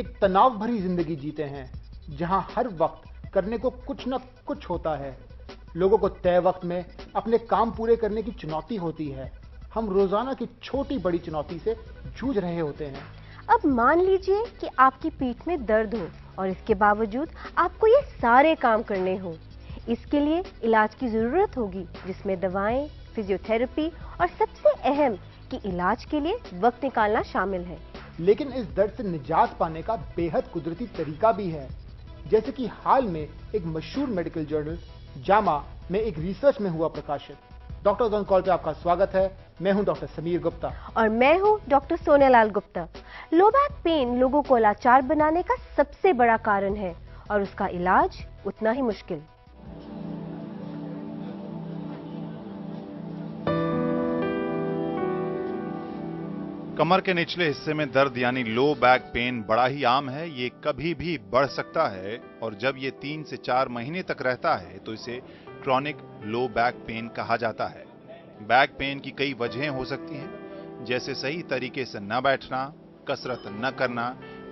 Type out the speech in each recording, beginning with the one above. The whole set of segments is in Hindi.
एक तनाव भरी जिंदगी जीते हैं जहां हर वक्त करने को कुछ न कुछ होता है। लोगों को तय वक्त में अपने काम पूरे करने की चुनौती होती है। हम रोजाना की छोटी बड़ी चुनौती से जूझ रहे होते हैं। अब मान लीजिए कि आपकी पीठ में दर्द हो और इसके बावजूद आपको ये सारे काम करने हो। इसके लिए इलाज की जरूरत होगी, जिसमें दवाएं, फिजियोथेरेपी और सबसे अहम कि इलाज के लिए वक्त निकालना शामिल है। लेकिन इस दर्द से निजात पाने का बेहद कुदरती तरीका भी है, जैसे कि हाल में एक मशहूर मेडिकल जर्नल जामा में एक रिसर्च में हुआ प्रकाशित। डॉक्टर्स ऑन कॉल पे आपका स्वागत है। मैं हूं डॉक्टर समीर गुप्ता और मैं हूं doctor Sonialal Gupta. Low back pain लोगों को लाचार बनाने का सबसे बड़ा कारण है और उसका इलाज उतना ही मुश्किल। कमर के निचले हिस्से में दर्द यानी लो बैक पेन बड़ा ही आम है। ये कभी भी बढ़ सकता है और जब ये 3 से 4 महीने तक रहता है तो इसे क्रॉनिक लो बैक पेन कहा जाता है। बैक पेन की कई वजहें हो सकती हैं, जैसे सही तरीके से न बैठना, कसरत न करना,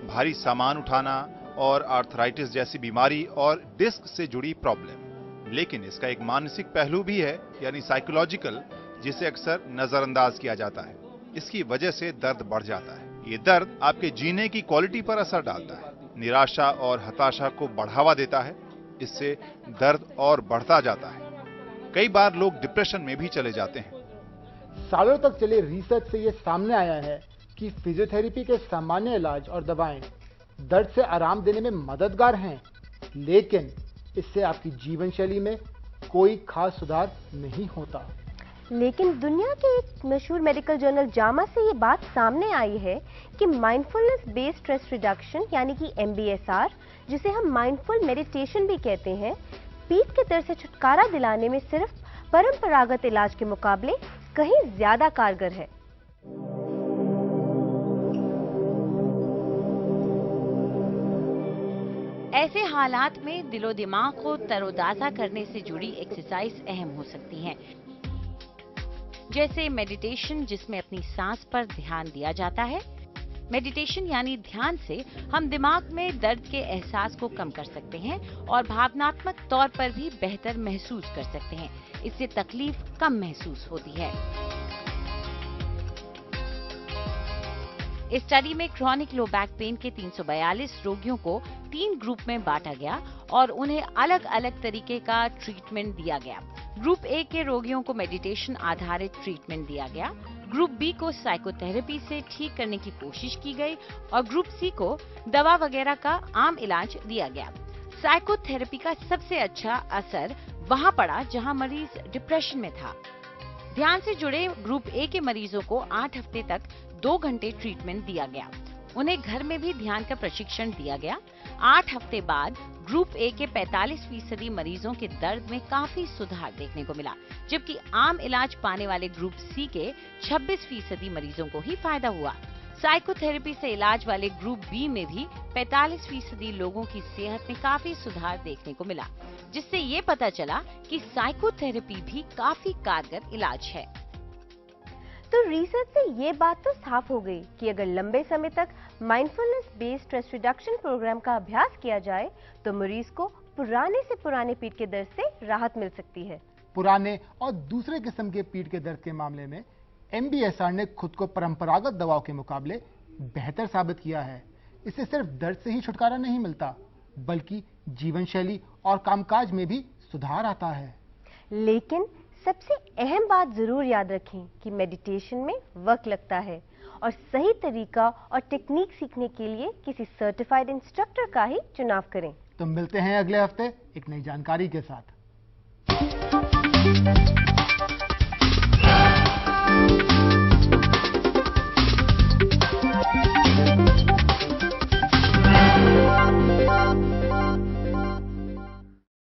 भारी सामान उठाना और आर्थराइटिस जैसी बीमारी और डिस्क से जुड़ी प्रॉब्लम। लेकिन इसका एक मानसिक पहलू भी है, यानी साइकोलॉजिकल, जिसे अक्सर नजरअंदाज किया जाता है। इसकी वजह से दर्द बढ़ जाता है। ये दर्द आपके जीने की क्वालिटी पर असर डालता है, निराशा और हताशा को बढ़ावा देता है। इससे दर्द और बढ़ता जाता है। कई बार लोग डिप्रेशन में भी चले जाते हैं। सालों तक चले रिसर्च से यह सामने आया है कि फिजियोथेरेपी के सामान्य इलाज और दवाएं दर्द से आराम देने में मददगार हैं, लेकिन इससे आपकी जीवन शैली में कोई खास सुधार नहीं होता। लेकिन दुनिया के एक मशहूर मेडिकल जर्नल जामा से ये बात सामने आई है कि माइंडफुलनेस बेस्ड स्ट्रेस रिडक्शन यानी कि MBSR, जिसे हम माइंडफुल मेडिटेशन भी कहते हैं, पीठ के दर्द से छुटकारा दिलाने में सिर्फ परंपरागत इलाज के मुकाबले कहीं ज्यादा कारगर है। ऐसे हालात में दिलो दिमाग को तरोताजा करने से जुड़ी एक्सरसाइज अहम हो सकती हैं, जैसे मेडिटेशन, जिसमें अपनी सांस पर ध्यान दिया जाता है। मेडिटेशन यानी ध्यान से हम दिमाग में दर्द के एहसास को कम कर सकते हैं और भावनात्मक तौर पर भी बेहतर महसूस कर सकते हैं। इससे तकलीफ कम महसूस होती है। इस स्टडी में क्रॉनिक लो बैक पेन के 342 रोगियों को 3 ग्रुप में बांटा गया और उन्हें अलग अलग तरीके का ट्रीटमेंट दिया गया। ग्रुप ए के रोगियों को मेडिटेशन आधारित ट्रीटमेंट दिया गया, ग्रुप बी को साइकोथेरेपी से ठीक करने की कोशिश की गई और ग्रुप सी को दवा वगैरह का आम इलाज दिया गया। साइकोथेरेपी का सबसे अच्छा असर वहां पड़ा जहां मरीज डिप्रेशन में था। ध्यान से जुड़े ग्रुप ए के मरीजों को 8 हफ्ते तक 2 घंटे ट्रीटमेंट दिया गया। उन्हें घर में भी ध्यान का प्रशिक्षण दिया गया। 8 हफ्ते बाद ग्रुप ए के 45% मरीजों के दर्द में काफी सुधार देखने को मिला, जबकि आम इलाज पाने वाले ग्रुप सी के 26% मरीजों को ही फायदा हुआ। साइकोथेरेपी से इलाज वाले ग्रुप बी में भी 45% लोगों की सेहत में काफी सुधार देखने को मिला, जिससे ये पता चला कि साइकोथेरेपी भी काफी कारगर इलाज है। तो रिसर्च से ये बात तो साफ हो गई कि अगर लंबे समय तक mindfulness based stress reduction program का अभ्यास किया जाए तो मरीज को पुराने से पुराने पीठ के दर्द से राहत मिल सकती है। पुराने और दूसरे किस्म के पीठ के दर्द के मामले में MBSR ने खुद को परंपरागत दवाओं के मुकाबले बेहतर साबित किया है। इससे सिर्फ दर्द से ही छुटकारा नहीं मिलता, बल्कि जीवन शैली और कामकाज में भी सुधार आता है। लेकिन सबसे अहम बात जरूर याद रखें कि मेडिटेशन में वक्त लगता है और सही तरीका और टेक्निक सीखने के लिए किसी सर्टिफाइड इंस्ट्रक्टर का ही चुनाव करें। तो मिलते हैं अगले हफ्ते एक नई जानकारी के साथ।